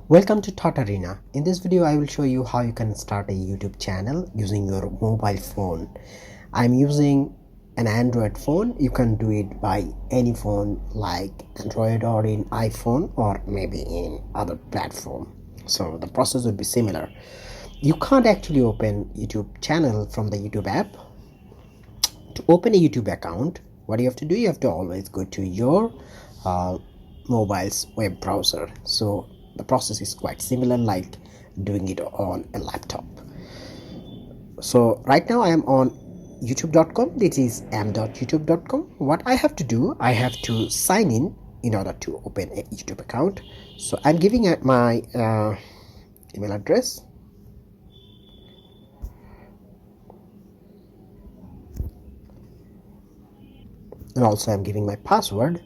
Welcome to Thought Arena. In this video I will show you how you can start a YouTube channel using your mobile phone. I'm using an Android phone. You can do it by any phone like Android or in iPhone or maybe in other platform. So the process would be similar. You can't actually open YouTube channel from the YouTube app. To open a YouTube account, what you have to do, you have to always go to your mobile's web browser. So the process is quite similar like doing it on a laptop. So right now I am on youtube.com. This is am.youtube.com. What I have to do, I have to sign in order to open a YouTube account. So I'm giving it my email address, and also I'm giving my password.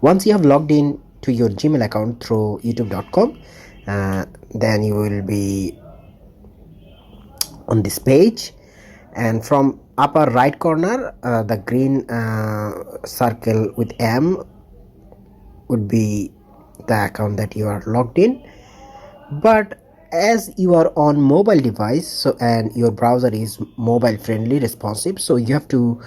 Once you have logged in to your Gmail account through youtube.com, then you will be on this page, and from upper right corner the green circle with M would be the account that you are logged in. But as you are on mobile device, so and your browser is mobile friendly responsive, so you have to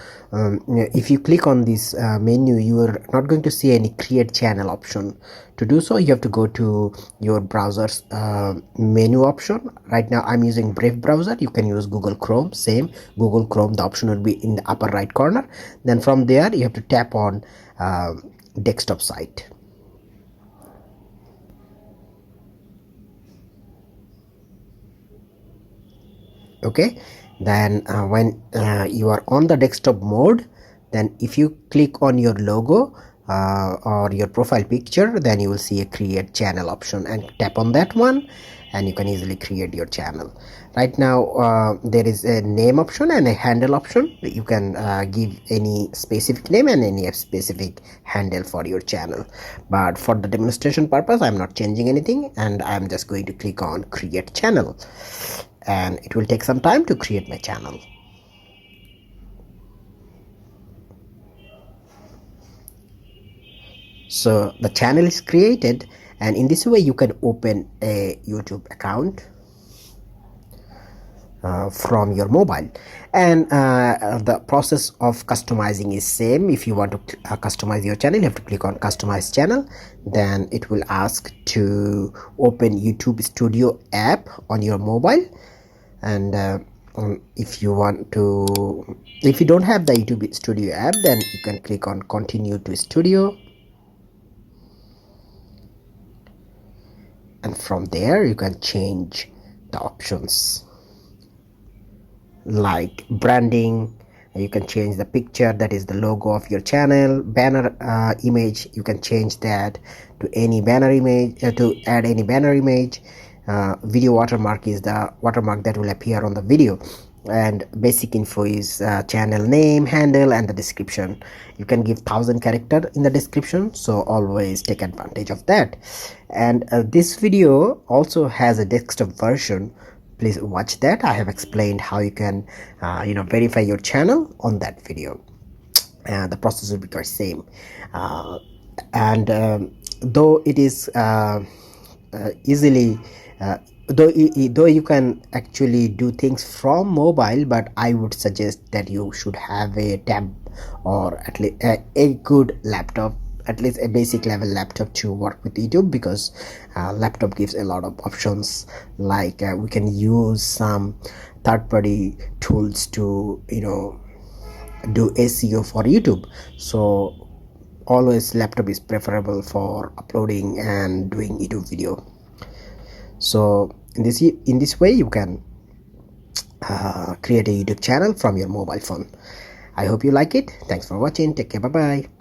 if you click on this menu, you are not going to see any create channel option. To do so, you have to go to your browser's menu option. Right now I'm using Brave browser. You can use Google Chrome. Same Google Chrome, the option will be in the upper right corner. Then from there you have to tap on desktop site. Okay, then when you are on the desktop mode, then if you click on your logo or your profile picture, then you will see a create channel option, and tap on that one and you can easily create your channel. Right now there is a name option and a handle option. You can give any specific name and any specific handle for your channel, but for the demonstration purpose I'm not changing anything, and I'm just going to click on create channel, and it will take some time to create my channel. So the channel is created, and in this way you can open a YouTube account from your mobile. And the process of customizing is same. If you want to customize your channel, you have to click on customize channel. Then it will ask to open YouTube Studio app on your mobile, and if you don't have the YouTube Studio app, then you can click on continue to studio, and from there you can change the options like branding. You can change the picture, that is the logo of your channel. Banner image, you can change that to any banner image, to add any banner image. Video watermark is the watermark that will appear on the video, and basic info is channel name, handle, and the description. You can give 1000 character in the description, so always take advantage of that. And this video also has a desktop version. Please watch that. I have explained how you can verify your channel on that video. The process will be the same, and though it is easily though you can actually do things from mobile, but I would suggest that you should have a tab or at least a good laptop, at least a basic level laptop to work with YouTube, because laptop gives a lot of options, like we can use some third-party tools to do SEO for YouTube. So always laptop is preferable for uploading and doing YouTube video. So in this way you can create a YouTube channel from your mobile phone. I hope you like it. Thanks for watching. Take care. Bye bye.